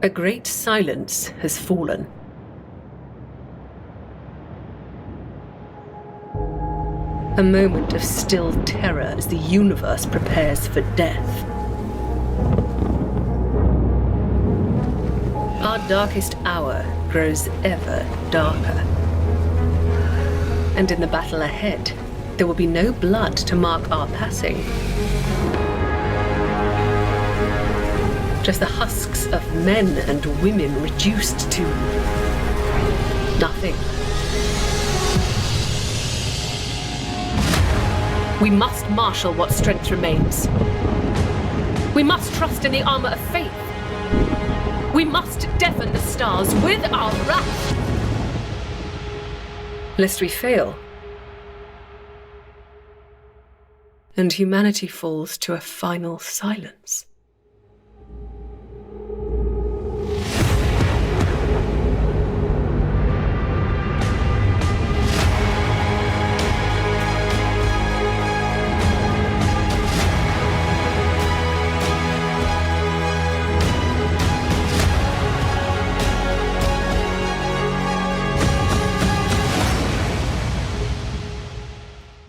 A great silence has fallen. A moment of still terror as the universe prepares for death. Our darkest hour grows ever darker. And in the battle ahead, there will be no blood to mark our passing. Just the husks of men and women reduced to nothing. We must marshal what strength remains. We must trust in the armor of faith. We must deafen the stars with our wrath. Lest we fail, and humanity falls to a final silence.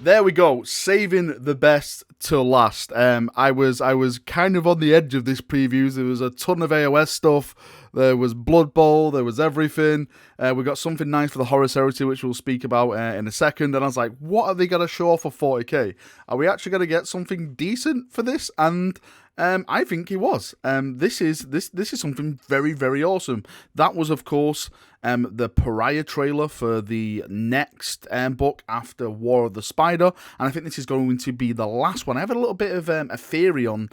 There we go, saving the best to last. I was kind of on the edge of this preview. There was a ton of AOS stuff. There was Blood Bowl. There was everything. We got something nice for the Horus Heresy, which we'll speak about in a second. And I was like, what are they going to show for 40k? Are we actually going to get something decent for this? And I think he was. This is something very, very awesome. That was, of course, the Pariah trailer for the next book after War of the Spider, and I think this is going to be the last one. I have a little bit of a theory on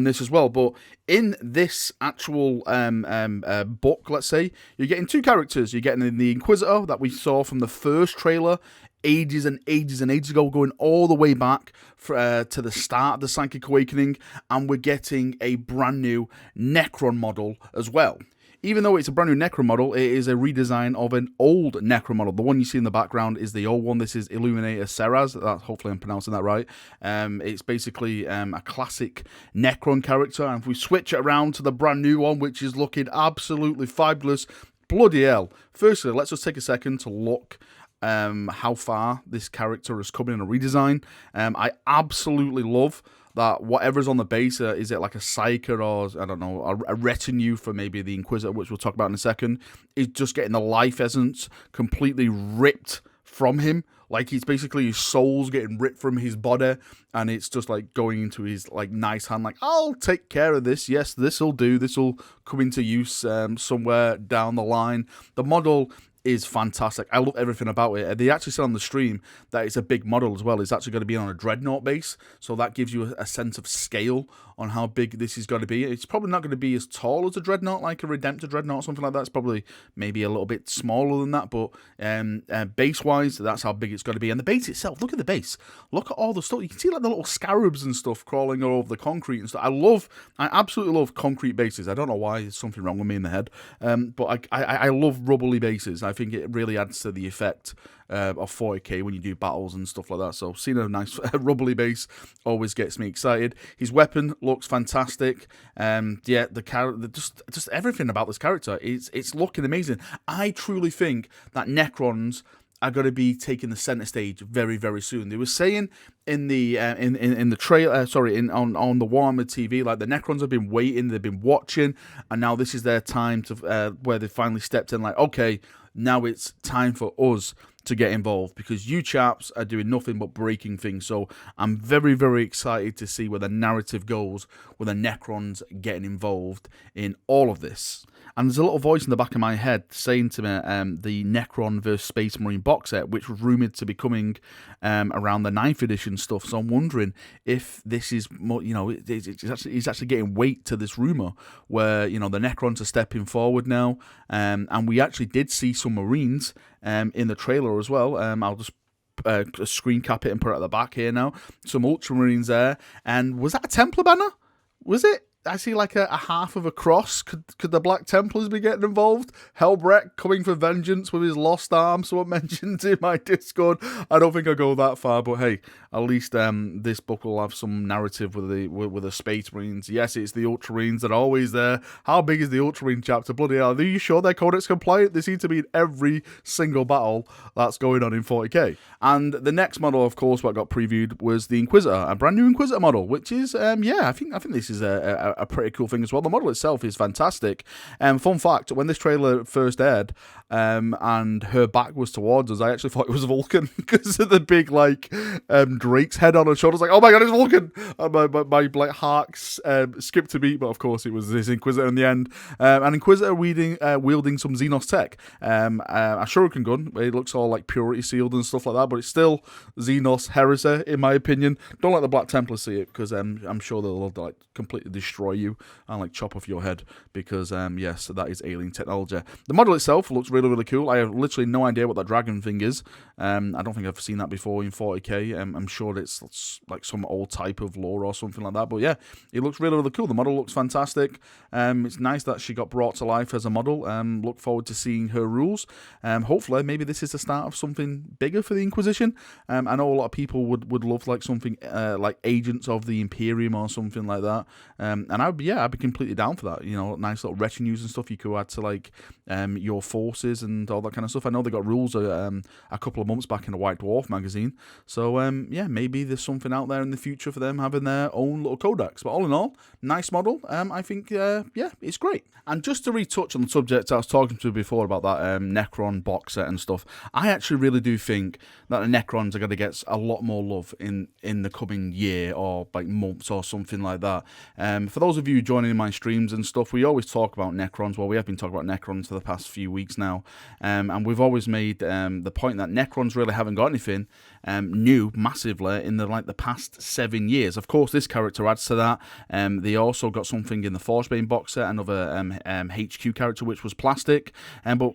this as well, but in this actual book, let's say, you're getting two characters. You're getting the Inquisitor that we saw from the first trailer ages and ages and ages ago, going all the way back to the start of the Psychic Awakening, and we're getting a brand new Necron model as well. Even though it's a brand new Necron model, it is a redesign of an old Necron model. The one you see in the background is the old one. This is Illuminator Seraz. Hopefully I'm pronouncing that right. It's basically a classic Necron character. And if we switch it around to the brand new one, which is looking absolutely fabulous, bloody hell. Firstly, let's just take a second to look how far this character has come in a redesign. I absolutely love that whatever's on the base, is it like a Psyker or, I don't know, a retinue for maybe the Inquisitor, which we'll talk about in a second, is just getting the life essence completely ripped from him. Like, it's basically his soul's getting ripped from his body, and it's just like going into his like nice hand, like, I'll take care of this. Yes, this'll do. This'll come into use somewhere down the line. The model is fantastic. I love everything about it. They actually said on the stream that it's a big model as well. It's actually going to be on a Dreadnought base, so that gives you a sense of scale on how big this is going to be. It's probably not going to be as tall as a Dreadnought, like a Redemptor Dreadnought or something like that. It's probably maybe a little bit smaller than that, but base-wise, that's how big it's going to be. And the base itself, look at the base. Look at all the stuff. You can see like the little scarabs and stuff crawling all over the concrete and stuff. I absolutely love concrete bases. I don't know why, there's something wrong with me in the head, but I love rubbly bases. I think it really adds to the effect of 40k when you do battles and stuff like that. So seeing a nice rubbly base always gets me excited. His weapon looks fantastic. Yeah, the character, just everything about this character, it's looking amazing. I truly think that Necrons are going to be taking the center stage very, very soon. They were saying in the in the trailer, on the Warhammer TV, like the Necrons have been waiting, they've been watching, and now this is their time to where they finally stepped in. Like, okay, now it's time for us to get involved, because you chaps are doing nothing but breaking things. So I'm very, very excited to see where the narrative goes with the Necrons getting involved in all of this. And there's a little voice in the back of my head saying to me the Necron vs Space Marine box set, which was rumoured to be coming around the 9th edition stuff. So I'm wondering if this is more, it's actually getting weight to this rumour where, the Necrons are stepping forward now. And we actually did see some Marines in the trailer as well. I'll just screen cap it and put it at the back here now. Some Ultramarines there. And was that a Templar banner? Was it? I see like a half of a cross. Could the Black Templars be getting involved? Helbrecht coming for vengeance with his lost arm, someone mentioned in my Discord. I don't think I'll go that far, but hey, at least this book will have some narrative with the Space Marines. Yes, it's the Ultramarines that are always there. How big is the Ultramarine chapter? Bloody hell, are you sure they're Codex compliant? They seem to be in every single battle that's going on in 40k. And the next model, of course, what got previewed was the Inquisitor, a brand new Inquisitor model, which is, I think this is a pretty cool thing as well. The model itself is fantastic. Fun fact, when this trailer first aired, and her back was towards us, I actually thought it was Vulcan because of the big, like, Drake's head on her shoulder. I was like, oh my god, it's Vulcan! And my like, heart skipped a beat, but of course it was this Inquisitor in the end. An Inquisitor wielding some Xenos tech. A Shuriken gun. It looks all like purity sealed and stuff like that, but it's still Xenos heresy, in my opinion. Don't let the Black Templars see it, because I'm sure they'll like completely destroy you and like chop off your head, because yes, that is alien technology. The model itself looks really, really cool. I have literally no idea what that dragon thing is. I don't think I've seen that before in 40k. I'm sure it's like some old type of lore or something like that, but yeah, it looks really, really cool. The model looks fantastic. It's nice that she got brought to life as a model. Look forward to seeing her rules. Hopefully maybe this is the start of something bigger for the Inquisition. I know a lot of people would love like something like Agents of the Imperium or something like that. And I'd be completely down for that. You know, nice little retinues and stuff you could add to like your forces and all that kind of stuff. I know they got rules a couple of months back in the White Dwarf magazine. So yeah, maybe there's something out there in the future for them having their own little codex. But all in all, nice model. I think yeah, it's great. And just to retouch on the subject I was talking to before about that Necron box set and stuff, I actually really do think that the Necrons are going to get a lot more love in the coming year or like months or something like that. For those of you joining in my streams and stuff, we always talk about Necrons. Well, we have been talking about Necrons for the past few weeks now, and we've always made the point that Necrons really haven't got anything new massively in the past 7 years. Of course, this character adds to that. They also got something in the Forgebane box set, another HQ character which was plastic, but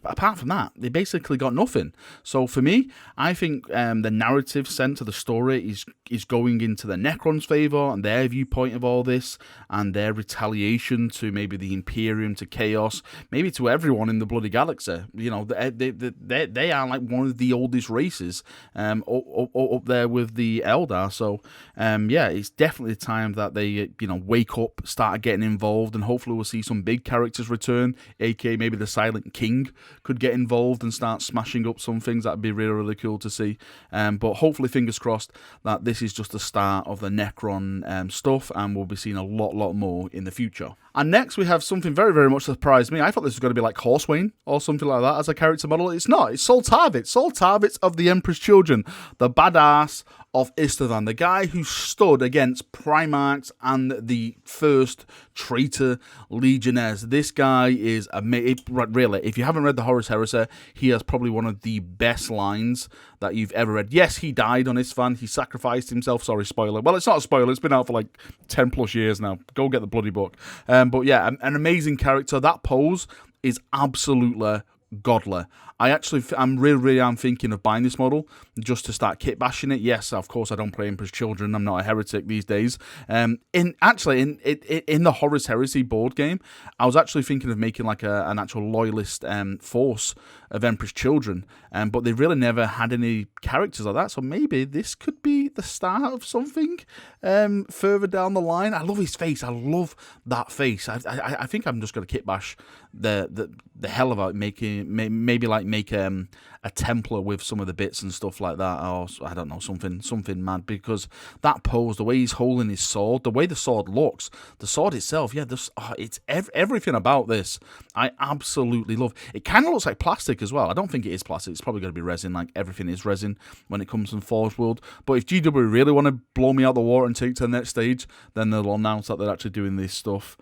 apart from that, they basically got nothing. So for me, I think the narrative sent to the story is going into the Necrons' favour and their viewpoint of all this and their retaliation to maybe the Imperium, to Chaos, maybe to everyone in the bloody galaxy. You know, they are like one of the oldest races up there with the Eldar. So yeah, it's definitely time that they wake up, start getting involved, and hopefully we'll see some big characters return, aka maybe the Silent King could get involved and start smashing up some things. That'd be really, really cool to see. But hopefully, fingers crossed, that this is just the start of the Necron stuff, and we'll be seeing a lot more in the future. And next, we have something very, very much surprised me. I thought this was going to be like Horswain or something like that as a character model. It's not. It's Sol Tarvitz. Sol Tarvitz of the Emperor's Children, the badass of Istvan, the guy who stood against Primarchs and the first traitor legionnaires. This guy is amazing. Really, if you haven't read the Horus Heresy, he has probably one of the best lines that you've ever read. Yes, he died on Istvan. He sacrificed himself. Sorry, spoiler. Well, it's not a spoiler. It's been out for like 10 plus years now. Go get the bloody book. But yeah, an amazing character. That pose is absolutely godly. I'm really thinking of buying this model just to start kit bashing it. Yes, of course, I don't play Emperor's Children. I'm not a heretic these days. In the Horus Heresy board game, I was actually thinking of making like an actual loyalist force of Emperor's Children, but they really never had any characters like that. So maybe this could be the start of something further down the line. I love his face. I love that face. I think I'm just going to kit bash the hell of it, make a Templar with some of the bits and stuff like that, or I don't know, something mad, because that pose, the way he's holding his sword, the way the sword looks, the sword itself, yeah, it's everything about this I absolutely love. It kind of looks like plastic as well. I don't think it is plastic. It's probably going to be resin, like everything is resin when it comes from Forge World. But if GW really want to blow me out the water and take to the next stage, then they'll announce that they're actually doing this stuff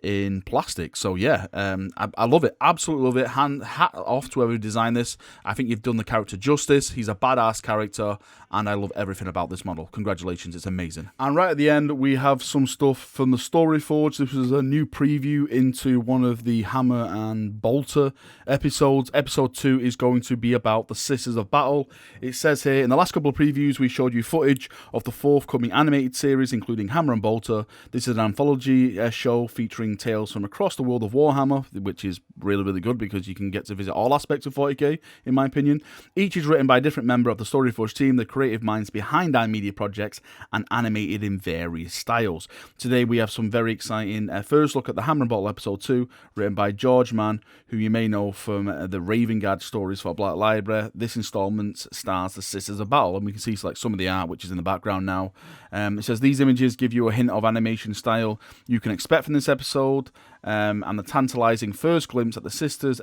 in plastic. So yeah, I love it, absolutely love it. Hat off to whoever designed this. I think you've done the character justice. He's a badass character, and I love everything about this model. Congratulations, it's amazing. And right at the end, we have some stuff from the Story Forge. This was a new preview into one of the Hammer and Bolter episodes. Episode 2 is going to be about the Sisters of Battle. It says here, in the last couple of previews, we showed you footage of the forthcoming animated series, including Hammer and Bolter. This is an anthology show featuring tales from across the world of Warhammer, which is really, really good because you can get to visit all aspects of 40k, in my opinion. Each is written by a different member of the Storyforge team, the creative minds behind our media projects, and animated in various styles. Today we have some very exciting first look at the Hammer and Bolter episode 2, written by George Mann, who you may know from the Raven Guard stories for Black Library. This installment stars the Sisters of Battle, and we can see like some of the art which is in the background now. It says these images give you a hint of animation style you can expect from this episode, and the tantalizing first glimpse at the sisters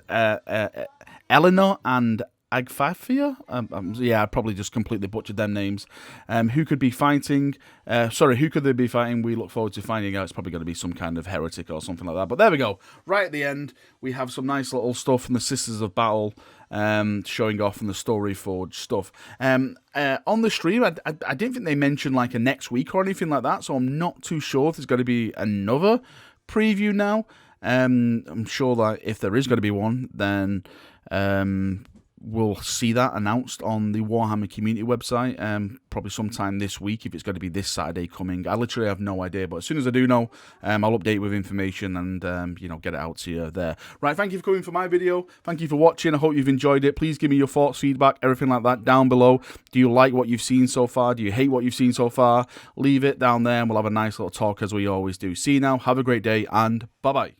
Eleanor and Agfathia? Yeah, I probably just completely butchered them names. Who could be fighting? Who could they be fighting? We look forward to finding out. It's probably going to be some kind of heretic or something like that. But there we go. Right at the end, we have some nice little stuff from the Sisters of Battle, showing off from the Storyforge stuff. On the stream, I didn't think they mentioned like a next week or anything like that, so I'm not too sure if there's going to be another preview now. I'm sure that if there is going to be one, then we'll see that announced on the Warhammer community website, probably sometime this week, if it's going to be this Saturday coming. I literally have no idea, but as soon as I do know, I'll update with information and get it out to you there. Right, thank you for coming for my video. Thank you for watching. I hope you've enjoyed it. Please give me your thoughts, feedback, everything like that down below. Do you like what you've seen so far? Do you hate what you've seen so far? Leave it down there and we'll have a nice little talk as we always do. See you now. Have a great day and bye-bye.